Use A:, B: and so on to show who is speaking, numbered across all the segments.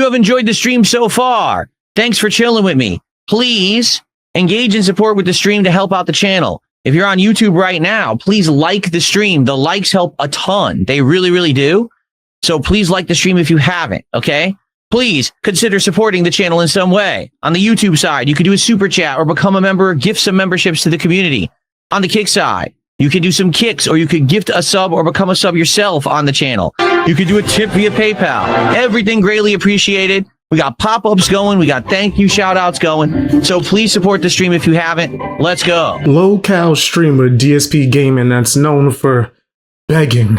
A: you have enjoyed the stream so far, thanks for chilling with me. Please engage in support with the stream to help out the channel. If you're on YouTube right now, please like the stream. The likes help a ton. They really, really do. So please like the stream if you haven't, okay? Please consider supporting the channel in some way. On the YouTube side, you could do a super chat or become a member or gift some memberships to the community. On the Kick side, you could do some kicks, or you could gift a sub or become a sub yourself on the channel. You could do a tip via PayPal. Everything greatly appreciated. We got pop-ups going. We got thank you shout-outs going. So please support the stream if you haven't. Let's go.
B: Low-cal streamer DSPGaming that's known for begging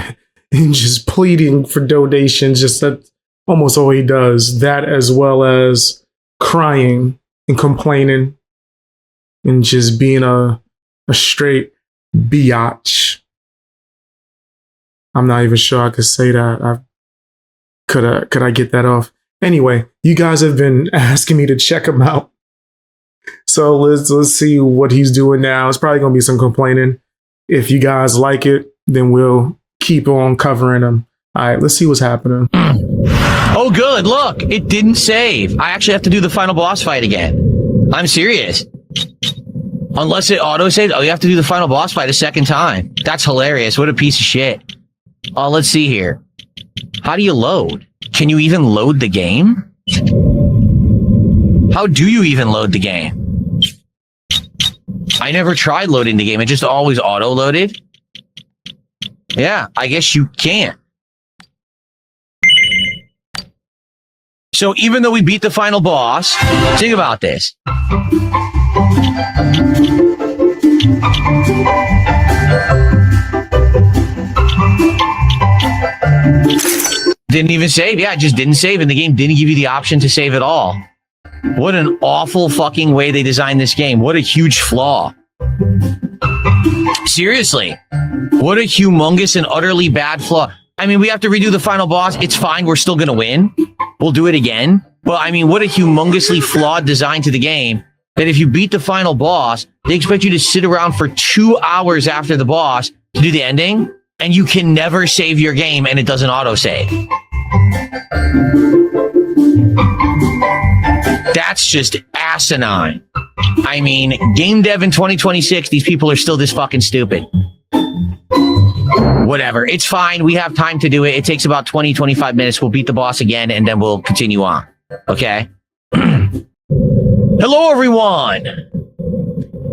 B: and just pleading for donations. Just that's almost all he does. That as well as crying and complaining and just being a straight biatch. I'm not even sure I could say that. Could I get that off? Anyway, you guys have been asking me to check him out. So let's see what he's doing now. It's probably gonna be some complaining. If you guys like it, then we'll keep on covering him. All right, let's see what's happening.
A: Oh, good. Look, it didn't save. I actually have to do the final boss fight again. I'm serious. Unless it auto-saves. Oh, you have to do the final boss fight a second time. That's hilarious. What a piece of shit. Oh, let's see here. How do you load? Can you even load the game? How do you even load the game? I never tried loading the game. It just always auto-loaded. Yeah, I guess you can't. So even though we beat the final boss, think about this. Didn't even save. Yeah, it just didn't save, and the game didn't give you the option to save at all. What an awful fucking way they designed this game. What a huge flaw. Seriously. What a humongous and utterly bad flaw. I mean, we have to redo the final boss. It's fine. We're still going to win. We'll do it again. But I mean, what a humongously flawed design to the game that if you beat the final boss, they expect you to sit around for 2 hours after the boss to do the ending, and you can never save your game and it doesn't auto-save. That's just asinine. I mean, game dev in 2026, these people are still this fucking stupid. Whatever. It's fine. We have time to do it. It takes about 20, 25 minutes. We'll beat the boss again, and then we'll continue on. Okay? Hello, everyone.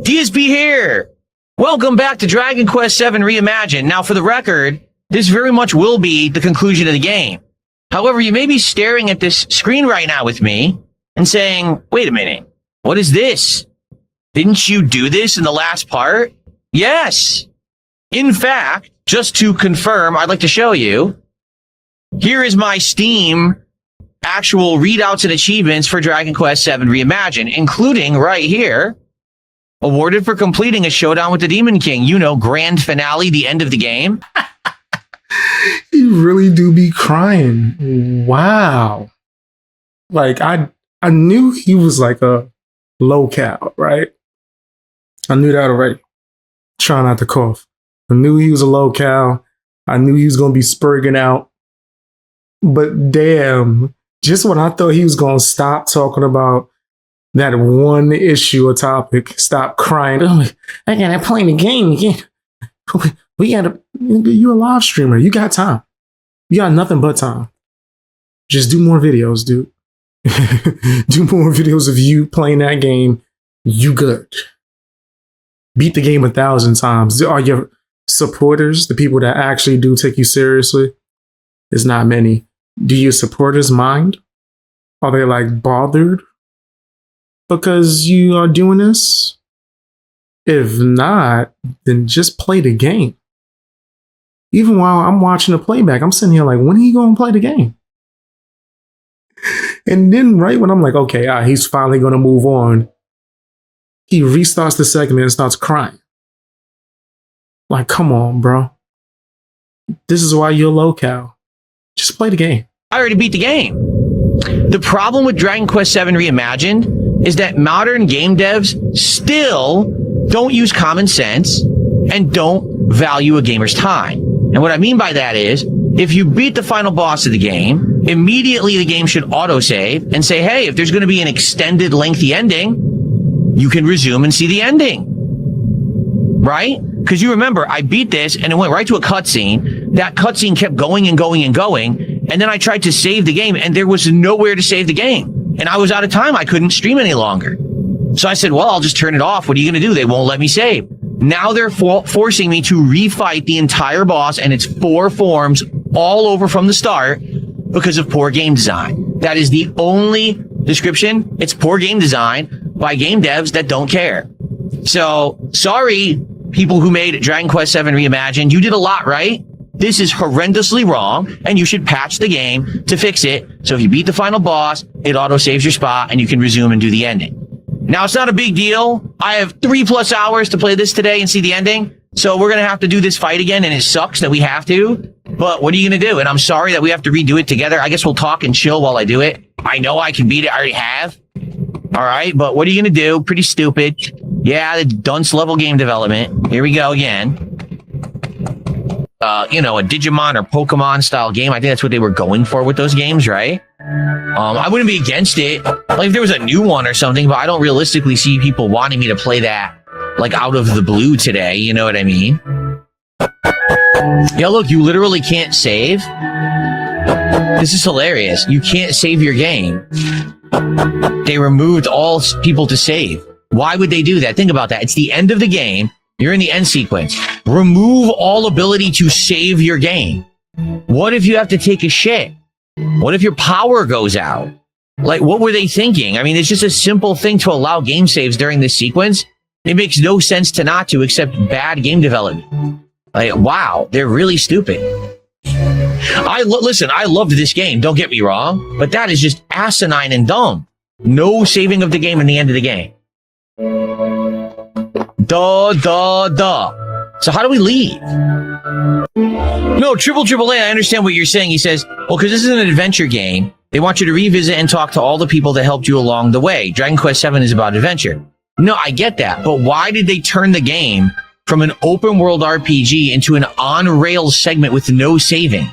A: DSP here. Welcome back to Dragon Quest VII Reimagined. Now, for the record, this very much will be the conclusion of the game. However, you may be staring at this screen right now with me and saying, wait a minute, what is this? Didn't you do this in the last part? Yes. In fact, just to confirm, I'd like to show you. Here is my Steam actual readouts and achievements for Dragon Quest VII Reimagined, including right here, awarded for completing a showdown with the Demon King. You know, grand finale, the end of the game.
B: You really do be crying. Wow. Like, I knew he was like a low-cal, right? I knew that already. Try not to cough. I knew he was a low-cal. I knew he was going to be spurging out. But damn, just when I thought he was going to stop talking about that one issue or topic, stop crying. Oh, I gotta play the game again. We gotta, you're a live streamer. You got time. You got nothing but time. Just do more videos, dude. Do more videos of you playing that game. You good. Beat the game 1,000 times. Are your supporters, the people that actually do take you seriously? There's not many. Do your supporters mind? Are they like bothered because you are doing this? If not, then just play the game. Even while I'm watching the playback, I'm sitting here like, when are you going to play the game? And then right when I'm like, okay, he's finally going to move on, he restarts the segment and starts crying. Like, come on, bro. This is why you're low-cal. Just play the game.
A: I already beat the game. The problem with Dragon Quest VII Reimagined is that modern game devs still don't use common sense and don't value a gamer's time. And what I mean by that is, if you beat the final boss of the game, immediately the game should autosave and say, hey, if there's going to be an extended lengthy ending, you can resume and see the ending. Right? Because you remember, I beat this and it went right to a cutscene. That cutscene kept going and going and going. And then I tried to save the game and there was nowhere to save the game. And I was out of time. I couldn't stream any longer. So I said, well, I'll just turn it off. What are you going to do? They won't let me save. Now they're forcing me to refight the entire boss, and it's 4 forms all over from the start because of poor game design. That is the only description. It's poor game design by game devs that don't care. So, sorry, people who made Dragon Quest VII Reimagined. You did a lot right. This is horrendously wrong, and you should patch the game to fix it. So if you beat the final boss, it auto-saves your spot, and you can resume and do the ending. Now, it's not a big deal. I have 3+ hours to play this today and see the ending. So we're going to have to do this fight again, and it sucks that we have to. But what are you going to do? And I'm sorry that we have to redo it together. I guess we'll talk and chill while I do it. I know I can beat it. I already have. All right. But what are you going to do? Pretty stupid. Yeah, the dunce level game development. Here we go again. A Digimon or Pokemon style game. I think that's what they were going for with those games, right? I wouldn't be against it. Like if there was a new one or something, but I don't realistically see people wanting me to play that like out of the blue today. You know what I mean? Yeah, look, you literally can't save. This is hilarious. You can't save your game. They removed all people to save. Why would they do that? Think about that. It's the end of the game. You're in the end sequence. Remove all ability to save your game. What if you have to take a shit? What if your power goes out? Like, what were they thinking? I mean, it's just a simple thing to allow game saves during this sequence. It makes no sense to not to, except bad game development. Like, wow, they're really stupid. Listen, I loved this game, don't get me wrong, but that is just asinine and dumb. No saving of the game in the end of the game. So how do we leave? No, Triple A, I understand what you're saying. He says, well, because this is an adventure game, they want you to revisit and talk to all the people that helped you along the way. Dragon Quest VII is about adventure. No, I get that. But why did they turn the game from an open world RPG into an on-rails segment with no saving?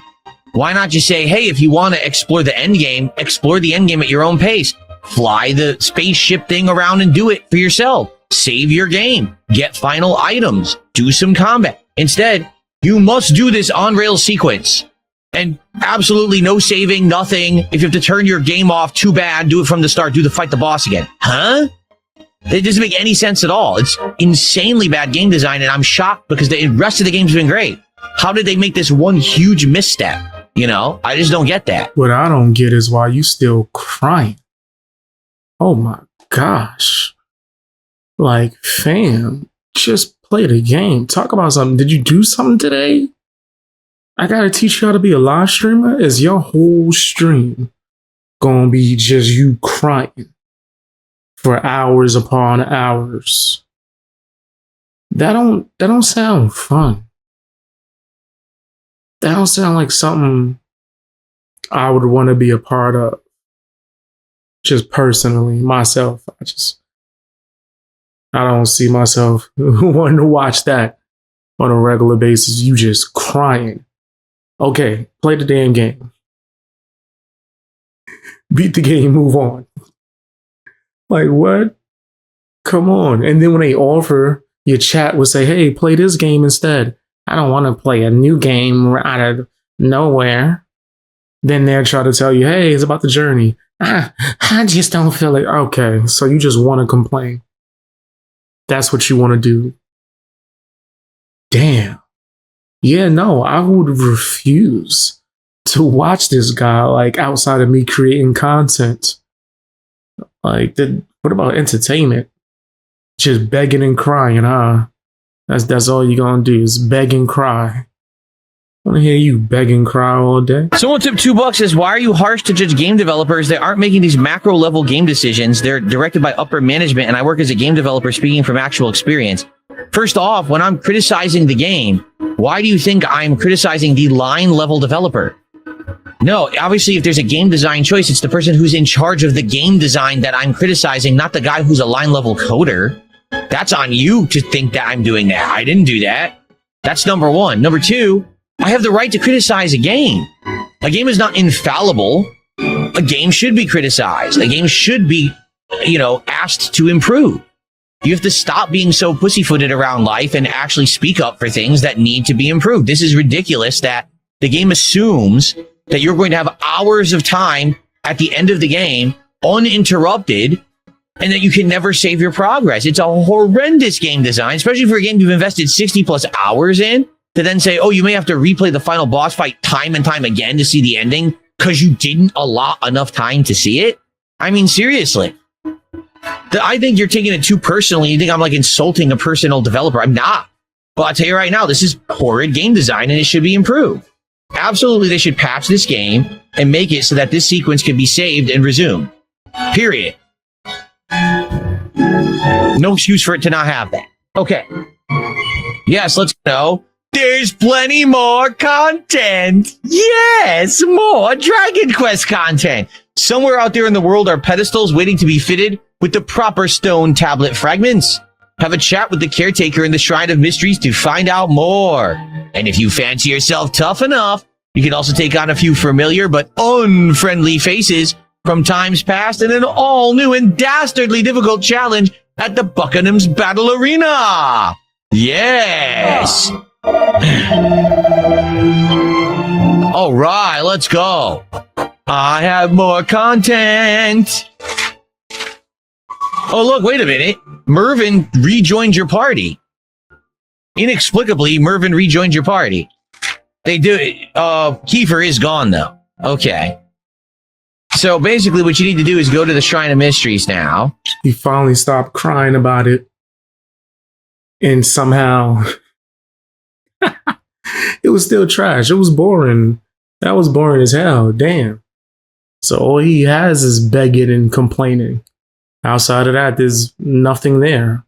A: Why not just say, hey, if you want to explore the end game at your own pace. Fly the spaceship thing around and do it for yourself. Save your game. Get final items. Do some combat. Instead, you must do this on-rails sequence. And absolutely no saving, nothing. If you have to turn your game off, too bad. Do it from the start. Fight the boss again. Huh? It doesn't make any sense at all. It's insanely bad game design, and I'm shocked because the rest of the game's been great. How did they make this one huge misstep? I just don't get that.
B: What I don't get is why you still crying. Oh my gosh. Like, fam, just play the game. Talk about something. Did you do something today? I gotta teach you how to be a live streamer? Is your whole stream gonna be just you crying for hours upon hours? That don't sound fun. That don't sound like something I would want to be a part of. Just personally, myself. I don't see myself wanting to watch that on a regular basis. You just crying. Okay, play the damn game. Beat the game, move on. Like, what? Come on. And then when they offer, your chat will say, hey, play this game instead. I don't want to play a new game out of nowhere. Then they'll try to tell you, hey, it's about the journey. I just don't feel it. Okay, so you just want to complain. That's what you want to do. Damn. Yeah, no, I would refuse to watch this guy, like, outside of me creating content. Like, what about entertainment? Just begging and crying, huh? That's all you're gonna do is beg and cry. I wanna hear you beg and cry all day.
A: Someone tipped $2 says, why are you harsh to judge game developers? They aren't making these macro level game decisions. They're directed by upper management, and I work as a game developer speaking from actual experience. First off, when I'm criticizing the game, why do you think I'm criticizing the line level developer? No, obviously, if there's a game design choice, it's the person who's in charge of the game design that I'm criticizing, not the guy who's a line level coder. That's on you to think that I'm doing that. I didn't do that. That's number one. Number two, I have the right to criticize a game. A game is not infallible. A game should be criticized. A game should be, asked to improve. You have to stop being so pussyfooted around life and actually speak up for things that need to be improved. This is ridiculous that the game assumes that you're going to have hours of time at the end of the game uninterrupted and that you can never save your progress. It's a horrendous game design, especially for a game you've invested 60 plus hours in, to then say, oh, you may have to replay the final boss fight time and time again to see the ending because you didn't allot enough time to see it. I mean, seriously. I think you're taking it too personally. You think I'm like insulting a personal developer. I'm not. But I'll tell you right now, this is horrid game design and it should be improved. Absolutely, they should patch this game and make it so that this sequence can be saved and resumed. Period. No excuse for it to not have that. Okay. Yes, let's go. There's plenty more content. Yes, more Dragon Quest content. Somewhere out there in the world are pedestals waiting to be fitted with the proper stone tablet fragments. Have a chat with the caretaker in the Shrine of Mysteries to find out more. And if you fancy yourself tough enough, you can also take on a few familiar but unfriendly faces from times past in an all-new and dastardly difficult challenge at the Buckingham's Battle Arena. Yes. All right, let's go. I have more content. Oh, look, wait a minute. Mervin rejoined your party. Inexplicably, Mervin rejoined your party. They do. Kiefer is gone, though. Okay. So basically, what you need to do is go to the Shrine of Mysteries now.
B: He finally stopped crying about it. And somehow, it was still trash. It was boring. That was boring as hell. Damn. So all he has is begging and complaining. Outside of that, there's nothing there.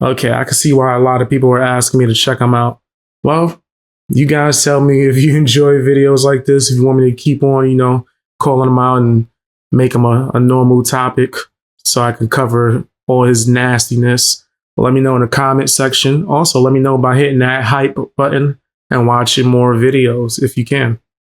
B: Okay, I can see why a lot of people are asking me to check them out. Well, you guys tell me if you enjoy videos like this, if you want me to keep on, calling them out and make them a normal topic so I can cover all his nastiness. Let me know in the comment section. Also, let me know by hitting that hype button and watching more videos if you can.